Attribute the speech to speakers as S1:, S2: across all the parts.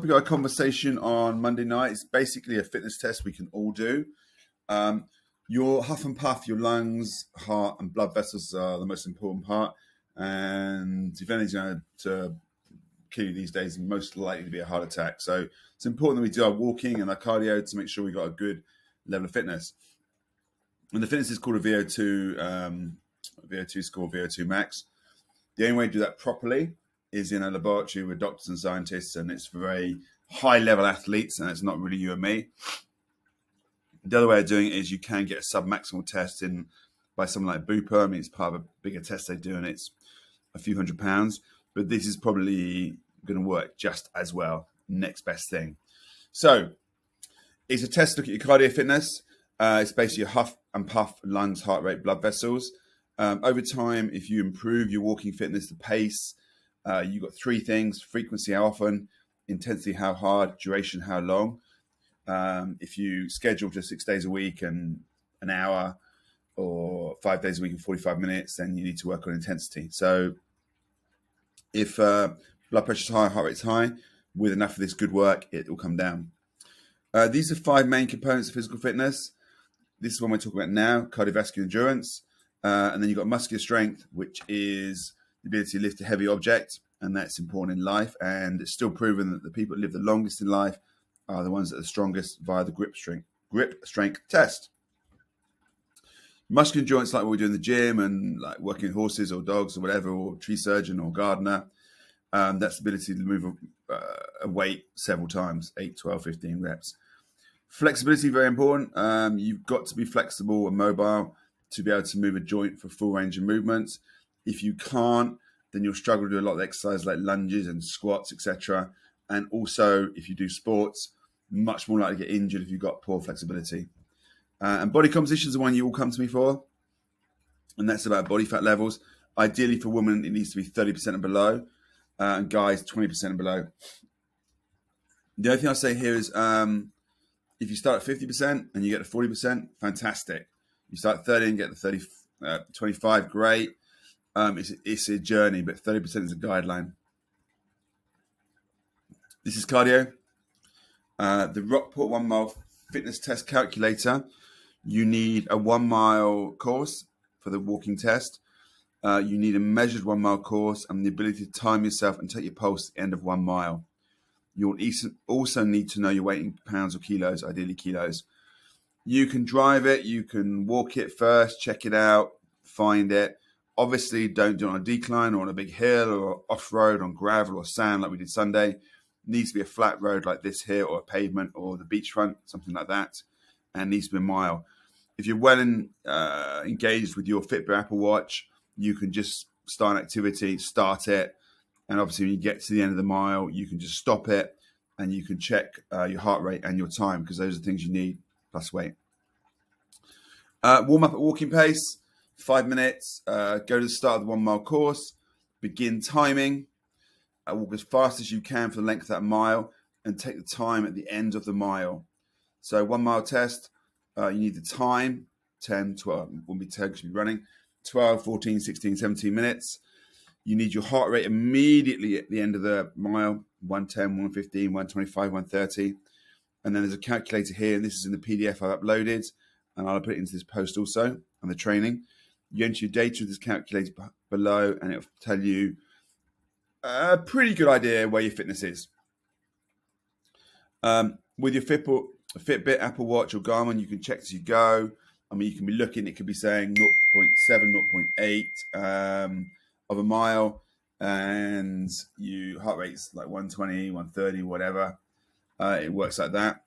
S1: We got a conversation on Monday night. It's basically a fitness test we can all do. Your huff and puff, your lungs, heart, and blood vessels are the most important part. And if anything's going to kill you these days, most likely to be a heart attack. So it's important that we do our walking and our cardio to make sure we got a good level of fitness. And the fitness is called a VO2 score, VO2 max. The only way to do that properly is in a laboratory with doctors and scientists, and it's for very high-level athletes, and it's not really you and me. The other way of doing it is you can get a sub-maximal test in by someone like Bupa. I mean, it's part of a bigger test they do, and it's a few £100s. But this is probably going to work just as well. Next best thing. So it's a test to look at your cardio fitness. It's basically your huff and puff, lungs, heart rate, blood vessels. Over time, if you improve your walking fitness, the pace, you've got three things: frequency, how often; intensity, how hard; duration, how long. If you schedule to 6 days a week and an hour, or 5 days a week and 45 minutes, then you need to work on intensity. So if blood pressure's high, heart rate's high, with enough of this good work, it will come down. These are 5 main components of physical fitness. This is one we're talking about now: cardiovascular endurance. And then you've got muscular strength, which is the ability to lift a heavy object, and that's important in life. And it's still proven that the people that live the longest in life are the ones that are strongest via the grip strength test. Muscular endurance, like what we do in the gym and like working with horses or dogs or whatever, or tree surgeon or gardener. That's the ability to move a weight several times, 8, 12, 15 reps. Flexibility, very important. You've got to be flexible and mobile to be able to move a joint for full range of movements. If you can't, then you'll struggle to do a lot of exercise like lunges and squats, etc. And also, if you do sports, much more likely to get injured if you've got poor flexibility. And body composition is the one you all come to me for, and that's about body fat levels. Ideally for women, it needs to be 30% and below, and guys 20% and below. The other thing I say here is, if you start at 50% and you get to 40%, fantastic. You start at 30 and get to 25, great. It's a journey, but 30% is a guideline. This is cardio. The Rockport 1 mile fitness test calculator. You need a 1 mile course for the walking test. You need a measured 1 mile course and the ability to time yourself and take your pulse at the end of 1 mile. You'll also need to know your weight in pounds or kilos, ideally kilos. You can drive it, you can walk it first, check it out, find it. Obviously, don't do it on a decline or on a big hill or off-road on gravel or sand like we did Sunday. It needs to be a flat road like this here, or a pavement or the beachfront, something like that, and it needs to be a mile. If you're well engaged with your Fitbit Apple Watch, you can just start an activity, start it, and obviously when you get to the end of the mile, you can just stop it and you can check your heart rate and your time, because those are the things you need, plus weight. Warm up at walking pace, 5 minutes. Go to the start of the 1 mile course. Begin timing. Walk as fast as you can for the length of that mile, and take the time at the end of the mile. So 1 mile test, you need the time, 10, 12, it won't be 10 because you'll be running, 12, 14, 16, 17 minutes. You need your heart rate immediately at the end of the mile, 110, 115, 125, 130. And then there's a calculator here, and this is in the PDF I've uploaded, and I'll put it into this post also, and the training. You enter your data with this calculator below, and it'll tell you a pretty good idea where your fitness is. With your Fitbit, Apple Watch, or Garmin, you can check as you go. I mean, you can be looking, it could be saying 0.7, 0.8 of a mile, and your heart rate's like 120, 130, whatever. It works like that.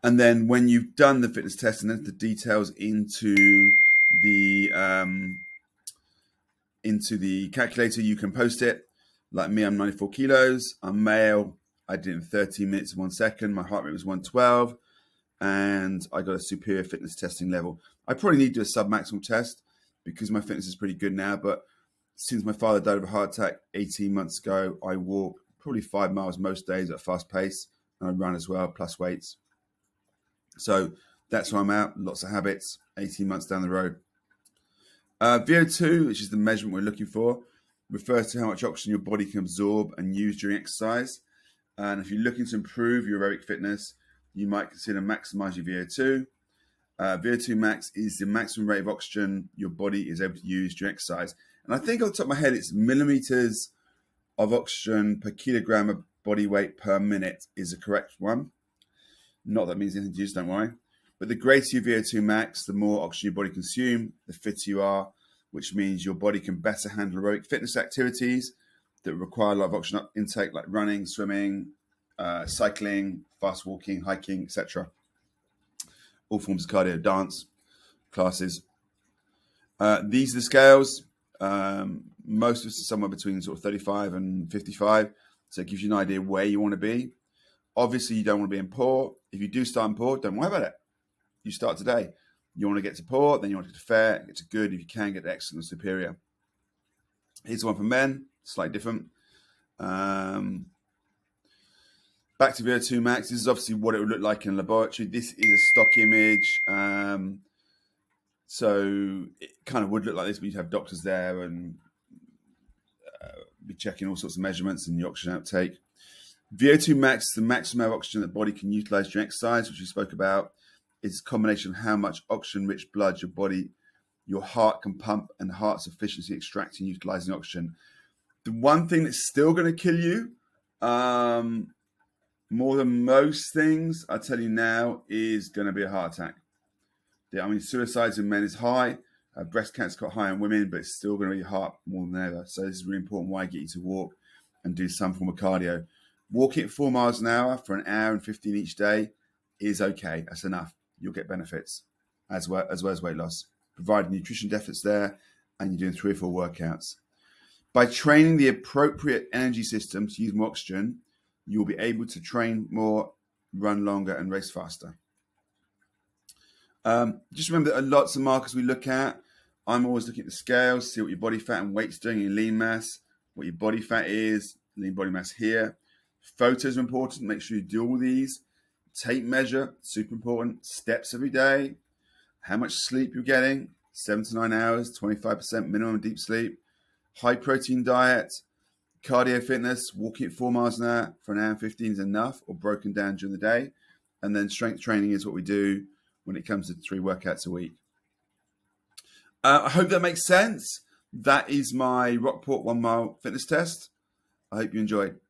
S1: And then when you've done the fitness test and then the details into the calculator, you can post it. Like me, I'm 94 kilos. I'm male. I did it in 13 minutes and 1 second. My heart rate was 112, and I got a superior fitness testing level. I probably need to do a sub-maximal test because my fitness is pretty good now. But since my father died of a heart attack 18 months ago, I walk probably 5 miles most days at a fast pace, and I run as well, plus weights. So that's where I'm at. Lots of habits, 18 months down the road. VO2, which is the measurement we're looking for. refers to how much oxygen your body can absorb and use during exercise. And if you're looking to improve your aerobic fitness, you might consider maximizing your VO2. VO2 max is the maximum rate of oxygen your body is able to use during exercise. And I think off the top of my head, it's millimeters of oxygen per kilogram of body weight per minute is the correct one. Not that means anything to you, don't worry. But the greater your VO2 max, the more oxygen your body consumes, the fitter you are, which means your body can better handle aerobic fitness activities that require a lot of oxygen intake, like running, swimming, cycling, fast walking, hiking, etc. All forms of cardio, dance classes. These are the scales. Most of us are somewhere between sort of 35 and 55. So it gives you an idea where you want to be. Obviously, you don't want to be in poor. If you do start in poor, don't worry about it. You start today. You want to get to poor, then you want to get to fair, get to good. If you can, get to excellent, superior. Here's the one for men, slightly different. Back to VO2 max. This is obviously what it would look like in a laboratory. This is a stock image. So it kind of would look like this, but you'd have doctors there and be checking all sorts of measurements and the oxygen uptake. VO2 max is the maximum amount of oxygen that the body can utilize during exercise, which we spoke about. It's a combination of how much oxygen-rich blood your heart can pump, and the heart's efficiency extracting and utilizing oxygen. The one thing that's still going to kill you, more than most things, I tell you now, is going to be a heart attack. I mean, suicides in men is high. Breast cancer is quite high in women, but it's still going to be heart more than ever. So this is really important why I get you to walk and do some form of cardio. Walking at 4 miles an hour for an hour and 15 each day is okay. That's enough. You'll get benefits as well as weight loss, provided nutrition deficits there, and you're doing 3 or 4 workouts. By training the appropriate energy system to use more oxygen, you'll be able to train more, run longer, and race faster. Just remember that lots of markers we look at. I'm always looking at the scales, see what your body fat and weight's doing, your lean mass, what your body fat is, lean body mass here. Photos are important. Make sure you do all these. Tape measure, super important. Steps every day. How much sleep you're getting, 7 to 9 hours, 25% minimum deep sleep. High protein diet, cardio fitness, walking at 4 miles an hour for an hour and 15 is enough, or broken down during the day. And then strength training is what we do when it comes to 3 workouts a week. I hope that makes sense. That is my Rockport 1 mile fitness test. I hope you enjoyed.